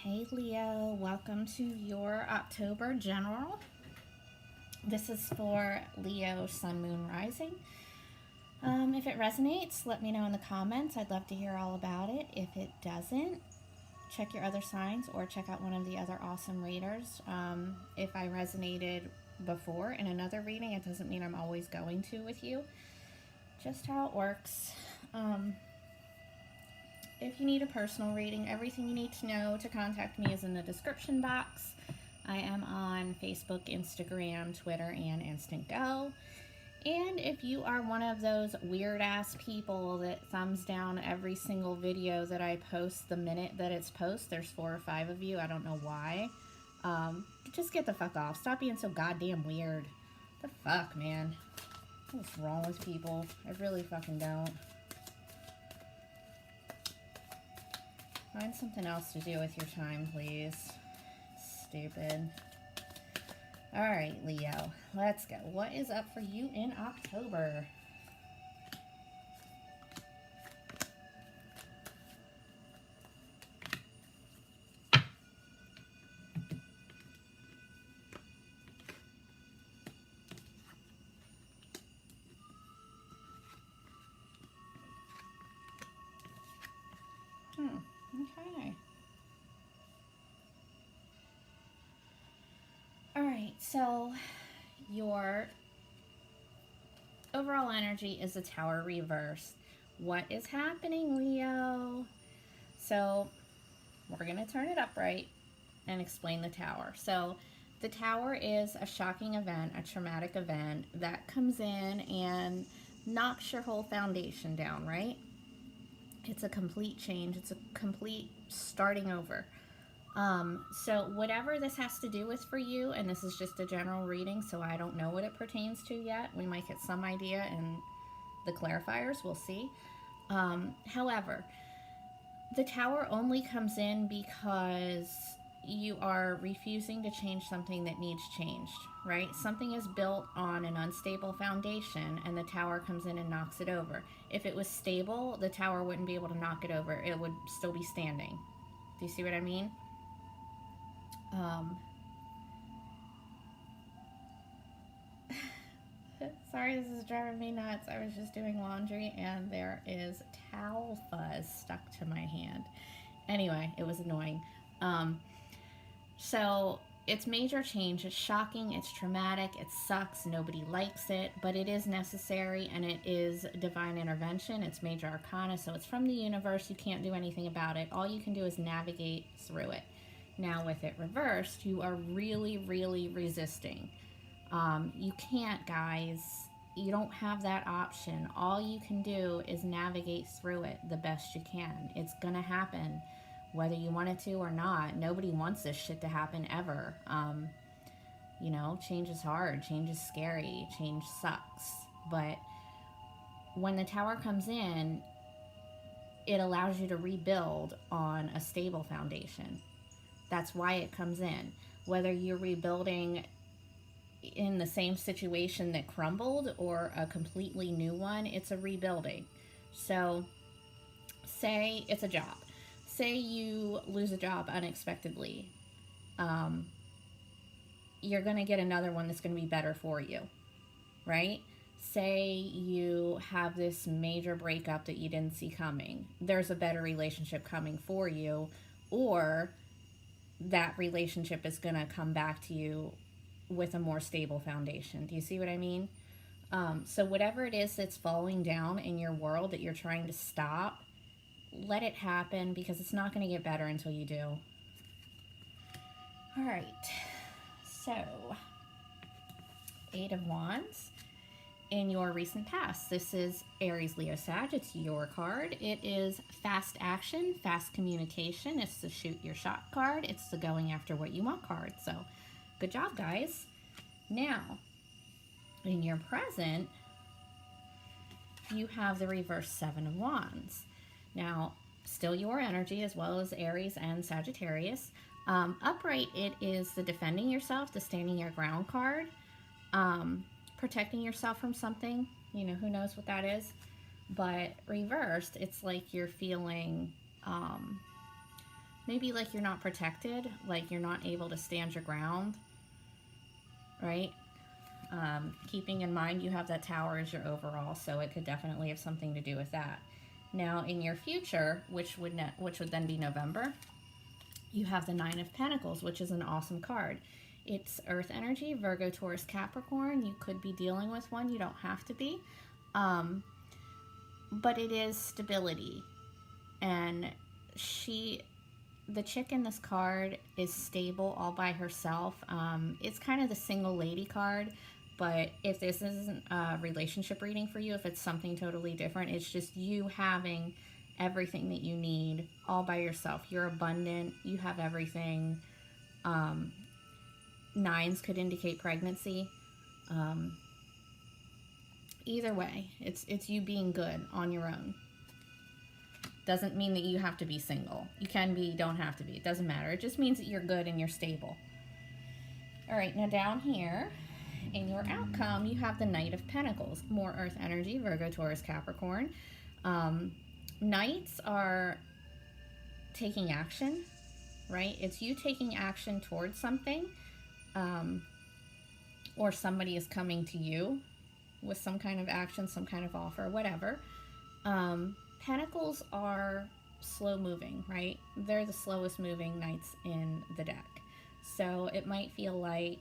Hey Leo, welcome to your October general. This is for Leo, Sun, Moon, Rising. If it resonates, let me know in the comments. I'd love to hear all about it. If it doesn't, check your other signs or check out one of the other awesome readers. If I resonated before in another reading, it doesn't mean I'm always going to with you. Just how it works. If you need a personal reading, everything you need to know to contact me is in the description box. I am on Facebook, Instagram, Twitter, and Instant Go. And if you are one of those weird ass people that thumbs down every single video that I post the minute that it's posted, there's 4 or 5 of you, I don't know why. Just get the fuck off. Stop being so goddamn weird. The fuck, man? What's wrong with people? I really fucking don't. Find something else to do with your time, please. Stupid. Alright, Leo. Let's go. What is up for you in October? Okay. Alright, so your overall energy is the Tower reverse. What is happening, Leo? So we're going to turn it upright and explain the Tower. So the Tower is a shocking event, a traumatic event that comes in and knocks your whole foundation down, right? It's a complete change. It's a complete starting over. So whatever this has to do with for you, and this is just a general reading, so I don't know what it pertains to yet. We might get some idea in the clarifiers. We'll see. However, the Tower only comes in because you are refusing to change something that needs changed, right? Something is built on an unstable foundation, and the Tower comes in and knocks it over. If it was stable, the Tower wouldn't be able to knock it over. It would still be standing. Do you see what I mean? Sorry, this is driving me nuts. I was just doing laundry and there is towel fuzz stuck to my hand. Anyway, it was annoying. So it's major change. It's shocking. It's traumatic. It sucks. Nobody likes it, but it is necessary and it is divine intervention. It's major arcana, so it's from the universe. You can't do anything about it. All you can do is navigate through it. Now with it reversed, you are really, really resisting. You can't, guys. You don't have that option. All you can do is navigate through it the best you can. It's gonna happen, whether you want it to or not. Nobody wants this shit to happen ever. You know, change is hard. Change is scary. Change sucks. But when the Tower comes in, it allows you to rebuild on a stable foundation. That's why it comes in. Whether you're rebuilding in the same situation that crumbled or a completely new one, it's a rebuilding. So say it's a job. Say you lose a job unexpectedly. You're going to get another one that's going to be better for you, right? Say you have this major breakup that you didn't see coming. There's a better relationship coming for you, or that relationship is going to come back to you with a more stable foundation. Do you see what I mean? So whatever it is that's falling down in your world that you're trying to stop, let it happen, because it's not going to get better until you do. All right. So, 8 of Wands. In your recent past, this is Aries, Leo, Sag. It's your card. It is fast action, fast communication. It's the shoot your shot card. It's the going after what you want card. So, good job, guys. Now, in your present, you have the reverse 7 of Wands. Now, still your energy, as well as Aries and Sagittarius. Upright, it is the defending yourself, the standing your ground card. Protecting yourself from something, you know, who knows what that is. But reversed, it's like you're feeling maybe like you're not protected, like you're not able to stand your ground, right? Keeping in mind you have that Tower as your overall, so it could definitely have something to do with that. Now, in your future, which would then be November, you have the Nine of Pentacles, which is an awesome card. It's Earth energy, Virgo, Taurus, Capricorn. You could be dealing with one. You don't have to be. But it is stability. And the chick in this card is stable all by herself. It's kind of the single lady card. But if this isn't a relationship reading for you, if it's something totally different, it's just you having everything that you need all by yourself. You're abundant. You have everything. Nines could indicate pregnancy. Either way, it's you being good on your own. Doesn't mean that you have to be single. You can be, don't have to be. It doesn't matter. It just means that you're good and you're stable. All right, now down here, in your outcome, you have the Knight of Pentacles. More Earth energy, Virgo, Taurus, Capricorn. Knights are taking action, right? It's you taking action towards something, or somebody is coming to you with some kind of action, some kind of offer, whatever. Pentacles are slow moving, right? They're the slowest moving knights in the deck. So it might feel like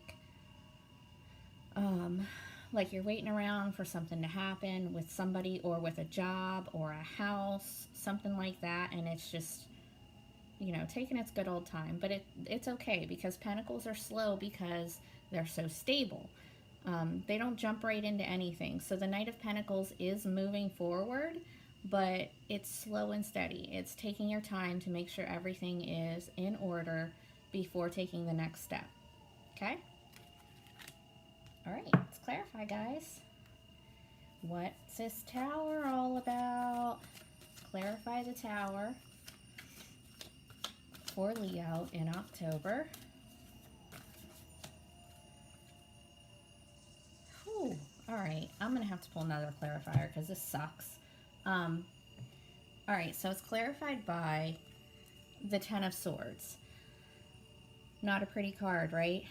you're waiting around for something to happen with somebody or with a job or a house, something like that, and it's just, you know, taking its good old time. But it's okay, because Pentacles are slow because they're so stable. They don't jump right into anything. So the Knight of Pentacles is moving forward, but it's slow and steady. It's taking your time to make sure everything is in order before taking the next step. Okay? All right, let's clarify, guys. What's this Tower all about? Clarify the Tower for Leo in October. Whew. All right, I'm going to have to pull another clarifier because this sucks. All right, so it's clarified by the Ten of Swords. Not a pretty card, right?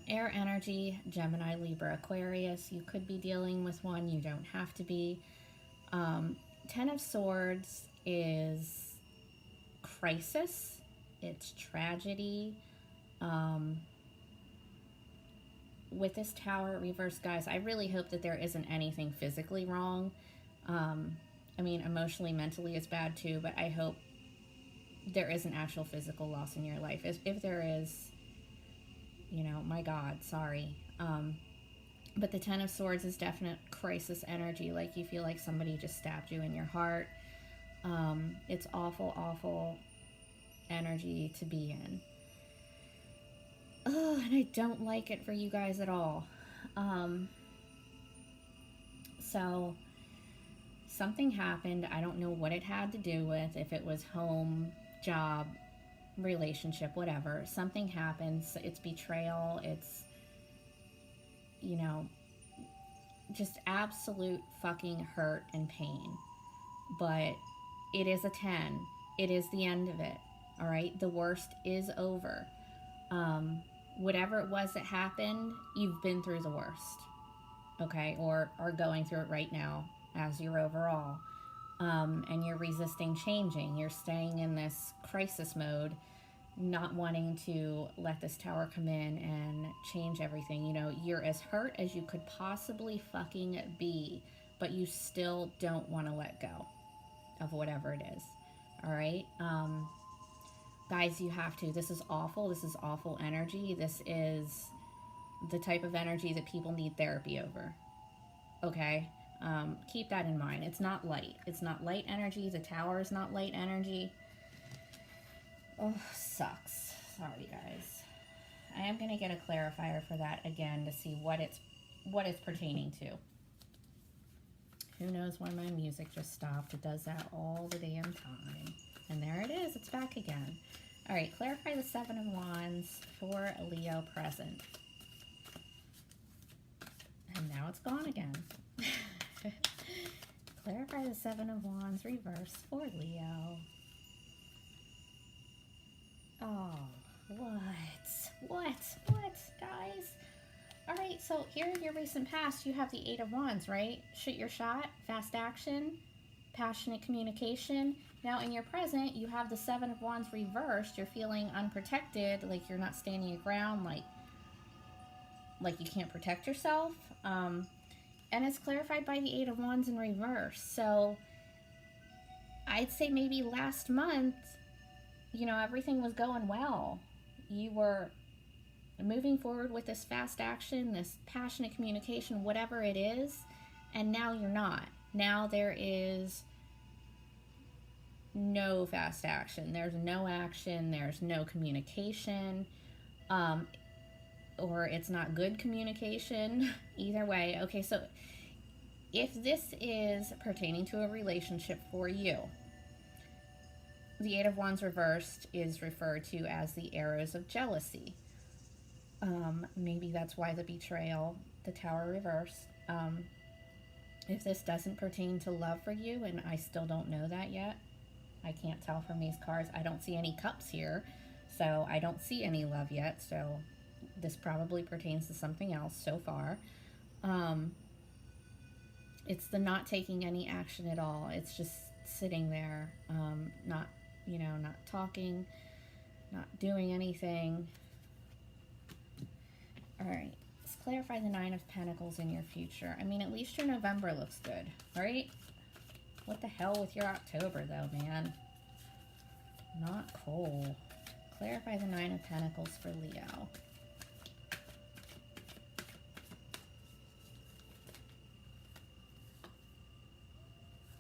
Air energy, Gemini, Libra, Aquarius. You could be dealing with one. You don't have to be. Ten of Swords is crisis. It's tragedy. With this Tower reverse, guys, I really hope that there isn't anything physically wrong. I mean, emotionally, mentally, it's bad too, but I hope there isn't actual physical loss in your life. If there is, you know, my God, sorry. But the Ten of Swords is definite crisis energy, like you feel like somebody just stabbed you in your heart. It's awful, awful energy to be in. Oh, and I don't like it for you guys at all. So something happened. I don't know what it had to do with, if it was home, job, relationship, whatever. Something happens. It's betrayal. It's, you know, just absolute fucking hurt and pain. But it is a 10. It is the end of it. All right? The worst is over. Whatever it was that happened, you've been through the worst. Okay? Or are going through it right now as your overall. And you're resisting changing. You're staying in this crisis mode, not wanting to let this Tower come in and change everything. You know, you're as hurt as you could possibly fucking be, but you still don't want to let go of whatever it is. All right? Guys, you have to. This is awful. This is awful energy. This is the type of energy that people need therapy over. Okay? Keep that in mind. It's not light. It's not light energy. The Tower is not light energy. Oh, sucks. Sorry, guys. I am going to get a clarifier for that again to see what it's pertaining to. Who knows why my music just stopped? It does that all the damn time. And there it is. It's back again. All right, clarify the Seven of Wands for Leo present. And now it's gone again. Clarify the Seven of Wands reverse for Leo. Oh, what, guys? All right, so here in your recent past, you have the Eight of Wands, right? Shoot your shot, fast action, passionate communication. Now in your present, you have the Seven of Wands reversed. You're feeling unprotected, like you're not standing your ground, like you can't protect yourself. And it's clarified by the Eight of Wands in reverse. So I'd say maybe last month, everything was going well. You were moving forward with this fast action, this passionate communication, whatever it is, and now you're not. Now there is no fast action. There's no action. There's no communication. Or it's not good communication. Either way. Okay, so if this is pertaining to a relationship for you, the Eight of Wands reversed is referred to as the arrows of jealousy. Maybe that's why the betrayal, the Tower reversed. If this doesn't pertain to love for you, and I still don't know that yet, I can't tell from these cards. I don't see any cups here, so I don't see any love yet, so this probably pertains to something else so far. It's the not taking any action at all. It's just sitting there, not talking, not doing anything. All right, let's clarify the Nine of Pentacles in your future. I mean, at least your November looks good, right? What the hell with your October, though, man? Not cool. Clarify the Nine of Pentacles for Leo.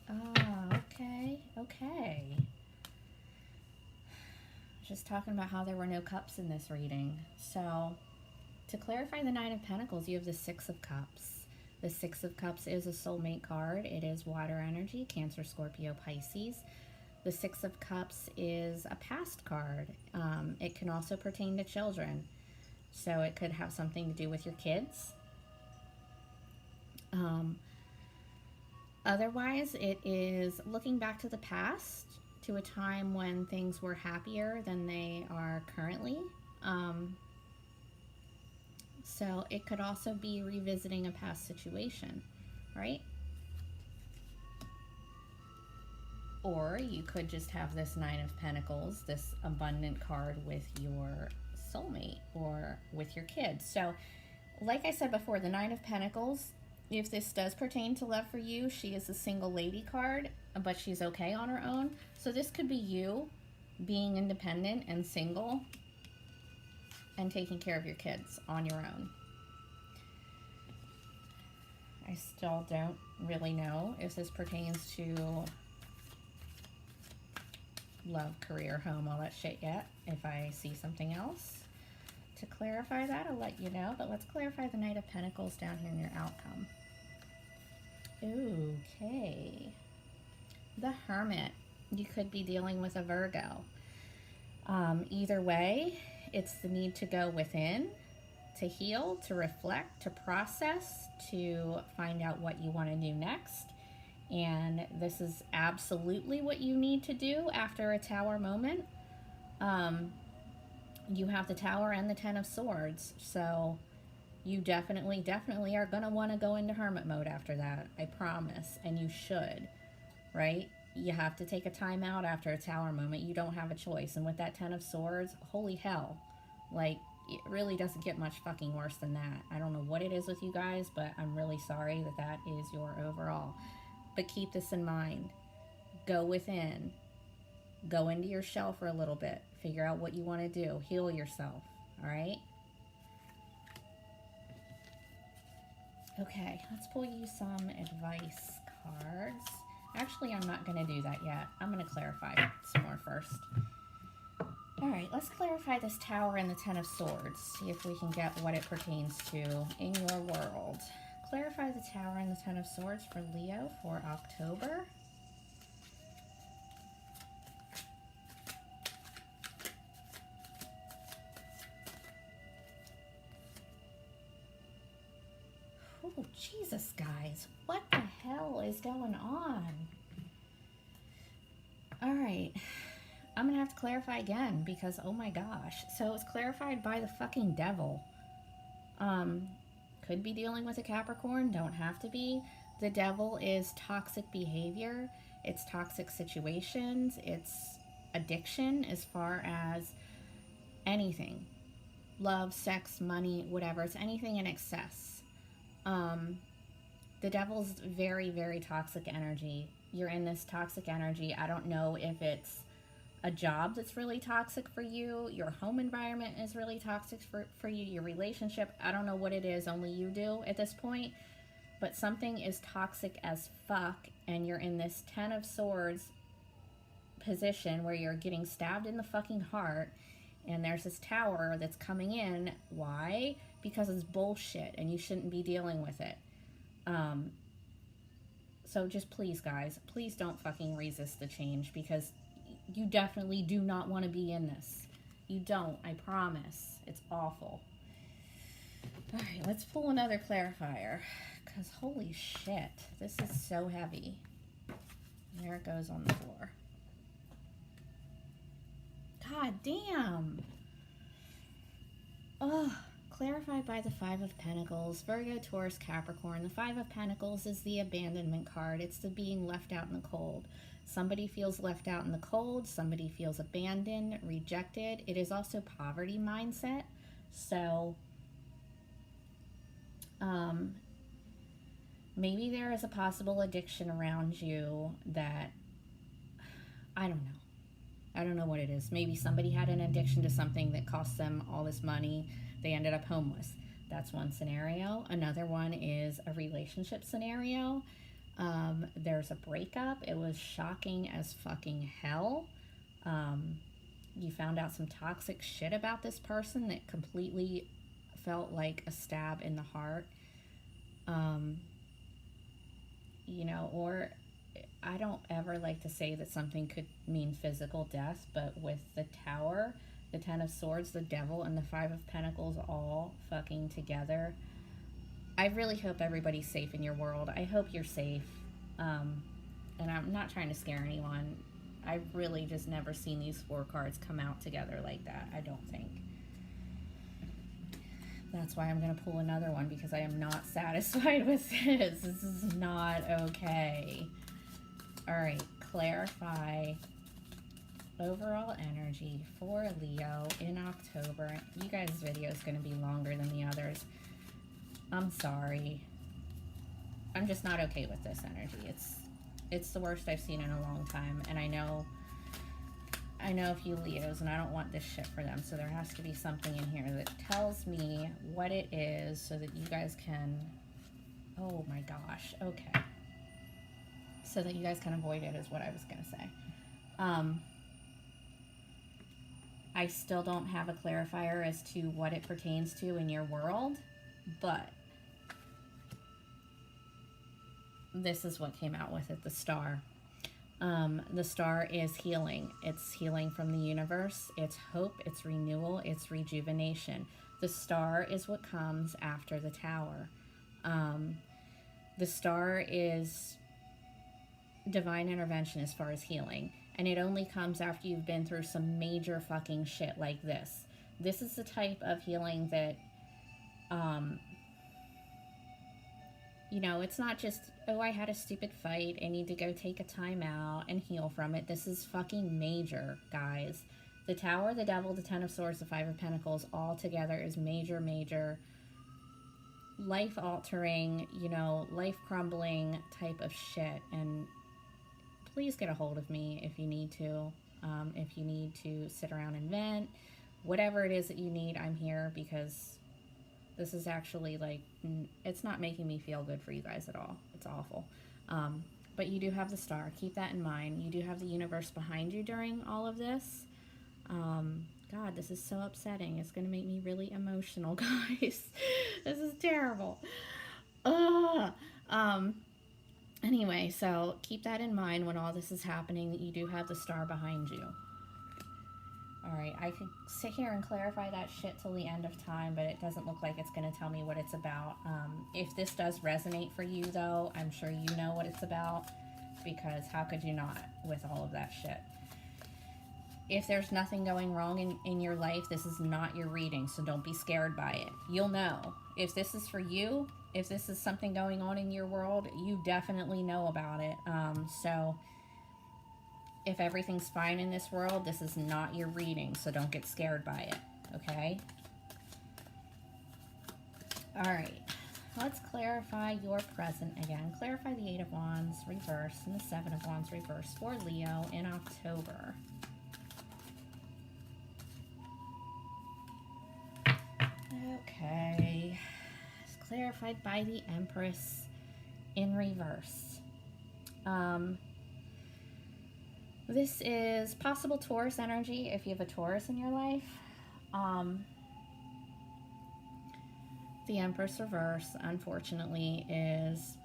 Ah, okay. Just talking about how there were no cups in this reading. So, to clarify the Nine of Pentacles, you have the Six of Cups. The Six of Cups is a soulmate card. It is water energy, Cancer, Scorpio, Pisces. The Six of Cups is a past card. It can also pertain to children. So it could have something to do with your kids. Otherwise, it is looking back to the past, to a time when things were happier than they are currently. So it could also be revisiting a past situation, right? Or you could just have this Nine of Pentacles, this abundant card with your soulmate or with your kids. So like I said before, the Nine of Pentacles, if this does pertain to love for you, she is a single lady card, but she's okay on her own. So this could be you being independent and single and taking care of your kids on your own. I still don't really know if this pertains to love, career, home, all that shit yet. If I see something else to clarify that, I'll let you know. But let's clarify the Knight of Pentacles down here in your outcome. Okay. The Hermit. You could be dealing with a Virgo. Either way, it's the need to go within, to heal, to reflect, to process, to find out what you want to do next. And this is absolutely what you need to do after a Tower moment. You have the Tower and the Ten of Swords, so you definitely are going to want to go into hermit mode after that, I promise. And you should, right? You have to take a time out after a Tower moment. You don't have a choice. And with that Ten of Swords, holy hell, like, it really doesn't get much fucking worse than that. I don't know what it is with you guys, but I'm really sorry that that is your overall. But keep this in mind. Go within. Go into your shell for a little bit. Figure out what you want to do. Heal yourself. All right? Okay, let's pull you some advice cards. Actually, I'm not going to do that yet. I'm going to clarify some more first. All right, let's clarify this Tower and the Ten of Swords. See if we can get what it pertains to in your world. Clarify the Tower and the Ten of Swords for Leo for October. Oh, Jesus, guys. What the hell is going on? All right. I'm gonna have to clarify again because oh my gosh. So it's clarified by the fucking devil. Um, could be dealing with a Capricorn, don't have to be. The devil is toxic behavior, it's toxic situations, it's addiction as far as anything. Love, sex, money, whatever. It's anything in excess. Um, the devil's very, very toxic energy. You're in this toxic energy. I don't know if it's a job that's really toxic for you, your home environment is really toxic for you, your relationship. I don't know what it is, only you do at this point. But something is toxic as fuck, and you're in this Ten of Swords position where you're getting stabbed in the fucking heart, and there's this tower that's coming in. Why? Because it's bullshit, and you shouldn't be dealing with it. So just please, guys, please don't fucking resist the change because you definitely do not want to be in this. You don't, I promise. It's awful. Alright, let's pull another clarifier. Because holy shit, this is so heavy. There it goes on the floor. God damn. Ugh. Clarified by the Five of Pentacles, Virgo, Taurus, Capricorn. The Five of Pentacles is the abandonment card. It's the being left out in the cold. Somebody feels left out in the cold. Somebody feels abandoned, rejected. It is also poverty mindset. So, maybe there is a possible addiction around you that, I don't know. I don't know what it is. Maybe somebody had an addiction to something that cost them all this money. They ended up homeless. That's one scenario. Another one is a relationship scenario. There's a breakup. It was shocking as fucking hell. You found out some toxic shit about this person that completely felt like a stab in the heart. You know, or I don't ever like to say that something could mean physical death, but with the Tower, the Ten of Swords, the Devil, and the Five of Pentacles all fucking together, I really hope everybody's safe in your world. I hope you're safe. And I'm not trying to scare anyone. I've really just never seen these four cards come out together like that, I don't think. That's why I'm going to pull another one, because I am not satisfied with this. This is not okay. Alright, clarify overall energy for Leo in October. You guys' video is going to be longer than the others. I'm sorry. I'm just not okay with this energy. It's the worst I've seen in a long time, and I know a few Leos, and I don't want this shit for them, so there has to be something in here that tells me what it is so that you guys can, oh my gosh, okay. So that you guys can avoid it is what I was going to say. I still don't have a clarifier as to what it pertains to in your world, but this is what came out with it, the Star. The Star is healing. It's healing from the universe. It's hope. It's renewal. It's rejuvenation. The Star is what comes after the Tower. The Star is divine intervention as far as healing. And it only comes after you've been through some major fucking shit like this. This is the type of healing that, you know, it's not just, oh, I had a stupid fight, I need to go take a time out and heal from it. This is fucking major, guys. The Tower, the Devil, the Ten of Swords, the Five of Pentacles, all together is major, major, life-altering, you know, life-crumbling type of shit. And please get a hold of me if you need to. If you need to sit around and vent, whatever it is that you need, I'm here, because this is actually, like, it's not making me feel good for you guys at all. It's awful. But you do have the Star. Keep that in mind. You do have the universe behind you during all of this. God, this is so upsetting. It's going to make me really emotional, guys. This is terrible. Anyway, so keep that in mind when all this is happening, that you do have the Star behind you. Alright, I could sit here and clarify that shit till the end of time, but it doesn't look like it's going to tell me what it's about. If this does resonate for you, though, I'm sure you know what it's about, because how could you not with all of that shit? if there's nothing going wrong in your life, this is not your reading, so don't be scared by it. You'll know. If this is for you, if this is something going on in your world, you definitely know about it. So if everything's fine in this world, this is not your reading, so don't get scared by it, okay? All right, let's clarify your present again. Clarify the Eight of Wands reverse and the Seven of Wands reverse for Leo in October. Okay, it's clarified by the Empress in reverse. This is possible Taurus energy if you have a Taurus in your life. The Empress reverse, unfortunately, is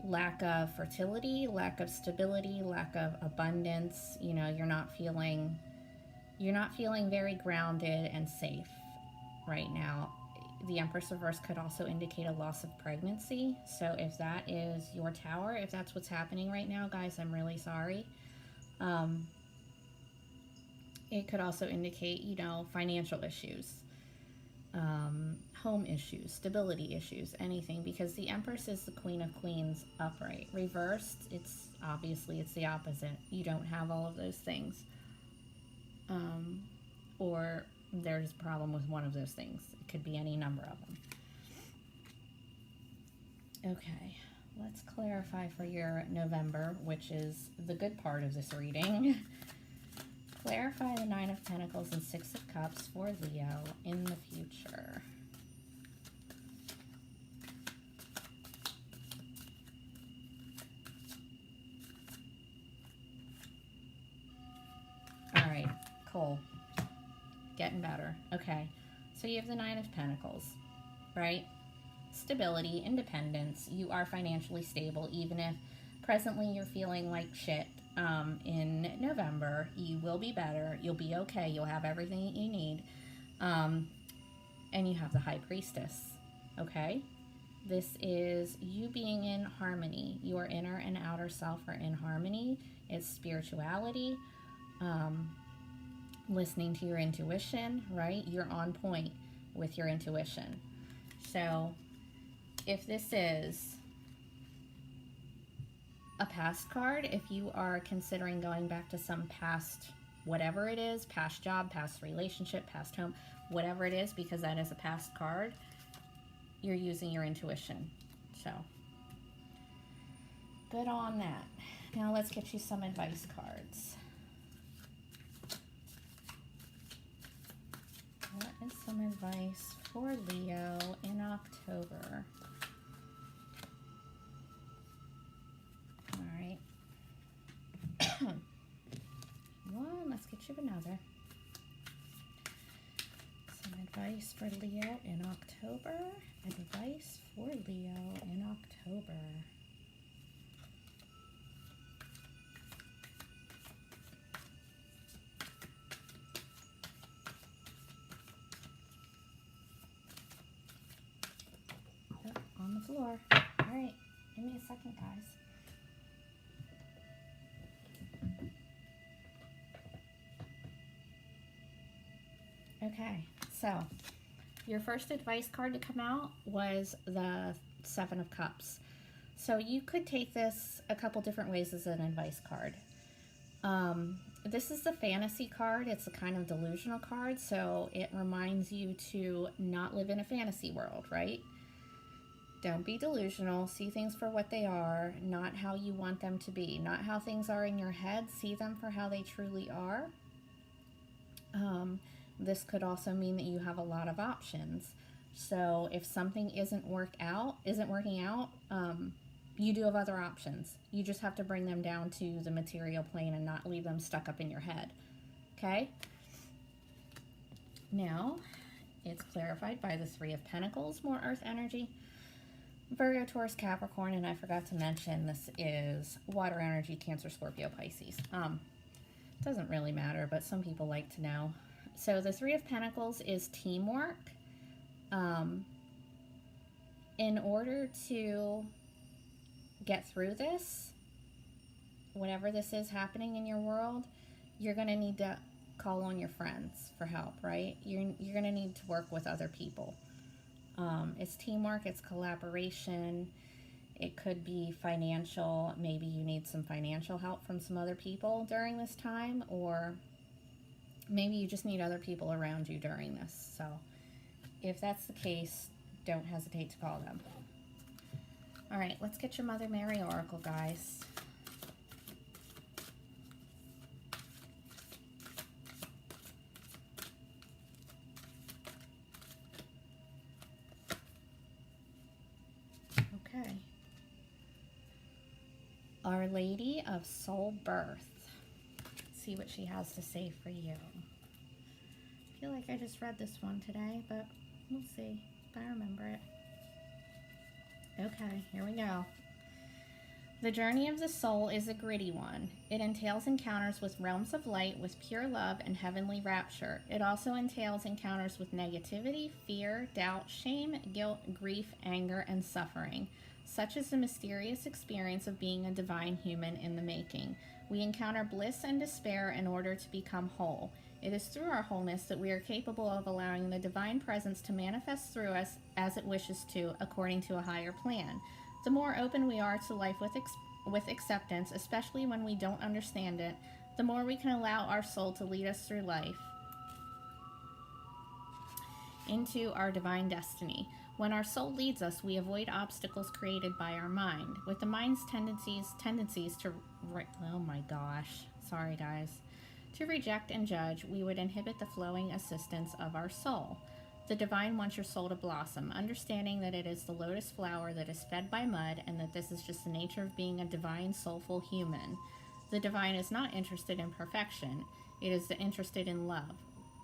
lack of fertility, lack of stability, lack of abundance. You know, you're not feeling very grounded and safe right now. The Empress reverse could also indicate a loss of pregnancy. So if that is your tower, if that's what's happening right now, guys, I'm really sorry. It could also indicate, you know, financial issues, home issues, stability issues, anything, because the Empress is the Queen of Queens upright. Reversed, it's obviously it's the opposite. You don't have all of those things. Or there's a problem with one of those things. It could be any number of them. Okay, let's clarify for your November, which is the good part of this reading. Clarify the Nine of Pentacles and Six of Cups for Leo in the future. All right, cool. Getting better. Okay, so you have the Nine of Pentacles, right? Stability, independence. You are financially stable, even if presently you're feeling like shit. In November, you will be better. You'll be okay. You'll have everything that you need. And you have the High Priestess, okay? This is you being in harmony. Your inner and outer self are in harmony. It's spirituality, listening to your intuition, right? You're on point with your intuition. So if this is a past card, if you are considering going back to some past, whatever it is, past job, past relationship, past home, whatever it is, because that is a past card, you're using your intuition. So good on that. Now let's get you some advice cards. What is some advice for Leo in October? All right. One, let's get you another. Some advice for Leo in October. Advice for Leo in October. Oh, on the floor. All right, give me a second, guys. Okay, so your first advice card to come out was the Seven of Cups. So you could take this a couple different ways as an advice card. This is the fantasy card. It's a kind of delusional card, so it reminds you to not live in a fantasy world, right? Don't be delusional. See things for what they are, not how you want them to be, not how things are in your head. See them for how they truly are. This could also mean that you have a lot of options. So if something isn't working out, you do have other options. You just have to bring them down to the material plane and not leave them stuck up in your head. Okay? Now, it's clarified by the Three of Pentacles, more earth energy. Virgo, Taurus, Capricorn, and I forgot to mention this is water energy, Cancer, Scorpio, Pisces. Doesn't really matter, but some people like to know. So the Three of Pentacles is teamwork. In order to get through this, whatever this is happening in your world, you're going to need to call on your friends for help, right? You're going to need to work with other people. It's teamwork, it's collaboration. It could be financial. Maybe you need some financial help from some other people during this time, or maybe you just need other people around you during this. So if that's the case, don't hesitate to call them. All right, let's get your Mother Mary Oracle, guys. Okay. Our Lady of Soul Birth. Let's see what she has to say for you. I feel like I just read this one today, but we'll see if I remember it. Okay, here we go. The journey of the soul is a gritty one. It entails encounters with realms of light, with pure love and heavenly rapture. It also entails encounters with negativity, fear, doubt, shame, guilt, grief, anger, and suffering. Such is the mysterious experience of being a divine human in the making. We encounter bliss and despair in order to become whole. It is through our wholeness that we are capable of allowing the divine presence to manifest through us as it wishes to, according to a higher plan. The more open we are to life with acceptance, especially when we don't understand it, the more we can allow our soul to lead us through life into our divine destiny. When our soul leads us, we avoid obstacles created by our mind. With the mind's tendencies to, oh my gosh, sorry guys, to reject and judge, we would inhibit the flowing assistance of our soul. The divine wants your soul to blossom, understanding that it is the lotus flower that is fed by mud, and that this is just the nature of being a divine, soulful human. The divine is not interested in perfection. It is interested in love.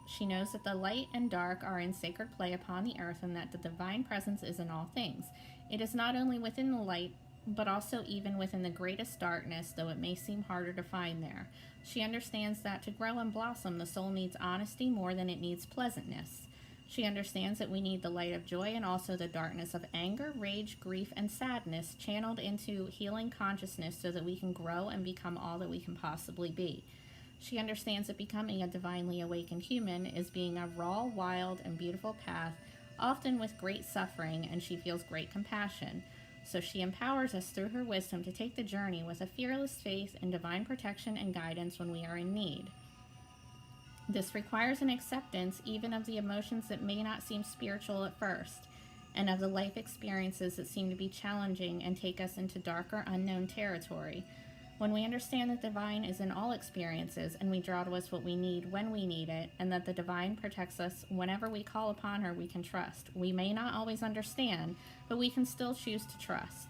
She knows that the light and dark are in sacred play upon the earth, and that the divine presence is in all things. It is not only within the light, but also even within the greatest darkness, though it may seem harder to find there. She understands that to grow and blossom, the soul needs honesty more than it needs pleasantness. She understands that we need the light of joy and also the darkness of anger, rage, grief, and sadness channeled into healing consciousness so that we can grow and become all that we can possibly be. She understands that becoming a divinely awakened human is being a raw, wild, and beautiful path, often with great suffering, and she feels great compassion. So she empowers us through her wisdom to take the journey with a fearless faith in divine protection and guidance when we are in need. This requires an acceptance even of the emotions that may not seem spiritual at first, and of the life experiences that seem to be challenging and take us into darker, unknown territory. When we understand that the divine is in all experiences, and we draw to us what we need when we need it, and that the divine protects us whenever we call upon her, we can trust. We may not always understand, but we can still choose to trust.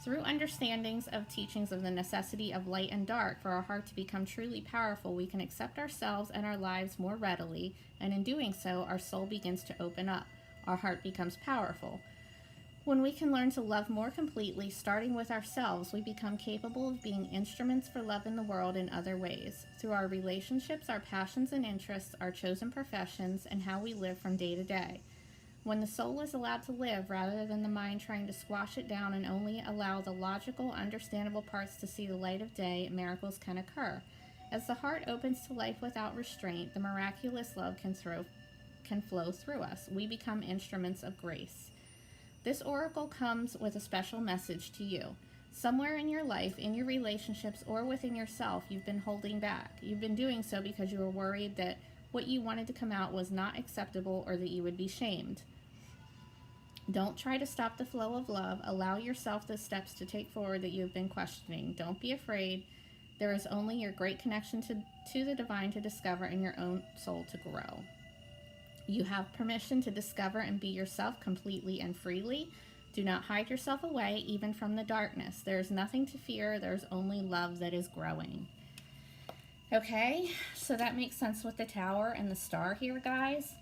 Through understandings of teachings of the necessity of light and dark for our heart to become truly powerful, we can accept ourselves and our lives more readily, and in doing so, our soul begins to open up. Our heart becomes powerful. When we can learn to love more completely, starting with ourselves, we become capable of being instruments for love in the world in other ways, through our relationships, our passions and interests, our chosen professions, and how we live from day to day. When the soul is allowed to live, rather than the mind trying to squash it down and only allow the logical, understandable parts to see the light of day, miracles can occur. As the heart opens to life without restraint, the miraculous love can flow through us. We become instruments of grace. This oracle comes with a special message to you. Somewhere in your life, in your relationships, or within yourself, you've been holding back. You've been doing so because you were worried that what you wanted to come out was not acceptable or that you would be shamed. Don't try to stop the flow of love. Allow yourself the steps to take forward that you have been questioning. Don't be afraid. There is only your great connection to the divine to discover and your own soul to grow. You have permission to discover and be yourself completely and freely. Do not hide yourself away, even from the darkness. There is nothing to fear. There's only love that is growing. Okay, so that makes sense with the tower and the star here, guys.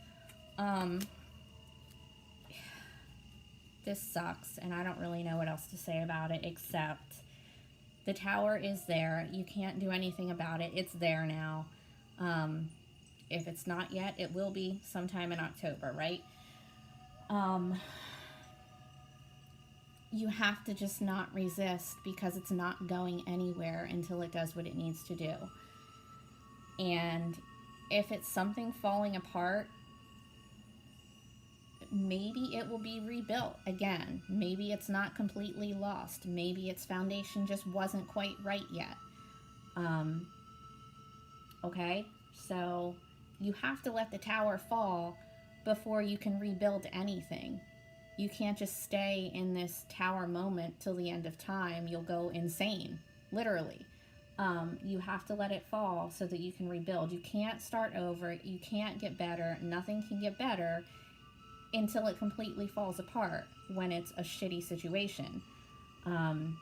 This sucks, and I don't really know what else to say about it, except the tower is there. You can't do anything about it. It's there now. If it's not yet, it will be sometime in October, right? You have to just not resist, because it's not going anywhere until it does what it needs to do. And If it's something falling apart, maybe it will be rebuilt again. Maybe it's not completely lost. Maybe its foundation just wasn't quite right yet. Um, okay? So you have to let the tower fall before you can rebuild anything. You can't just stay in this tower moment till the end of time. You'll go insane, literally. You have to let it fall so that you can rebuild. You can't start over. You can't get better. Nothing can get better until it completely falls apart when it's a shitty situation. Um,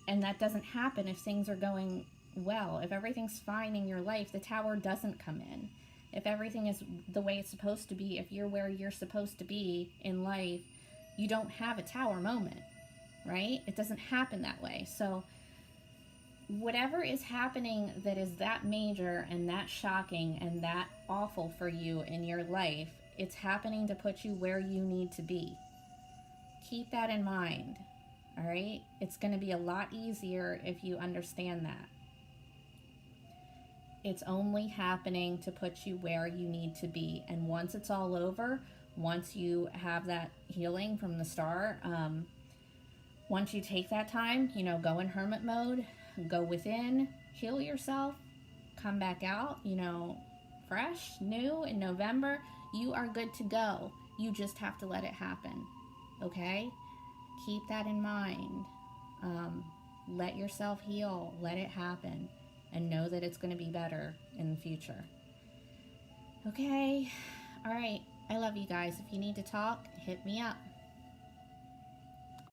and that doesn't happen if things are going well. If everything's fine in your life, the tower doesn't come in. If everything is the way it's supposed to be, if you're where you're supposed to be in life, you don't have a tower moment, right? It doesn't happen that way. So whatever is happening that is that major and that shocking and that awful for you in your life, it's happening to put you where you need to be. Keep that in mind, all right? It's going to be a lot easier if you understand that. It's only happening to put you where you need to be. And once it's all over, once you have that healing from the start, once you take that time, go in hermit mode, go within, heal yourself, come back out, fresh, new in November, you are good to go. You just have to let it happen, okay? Keep that in mind. Let yourself heal, let it happen, and know that it's going to be better in the future. Okay, all right. I love you guys. If you need to talk, hit me up.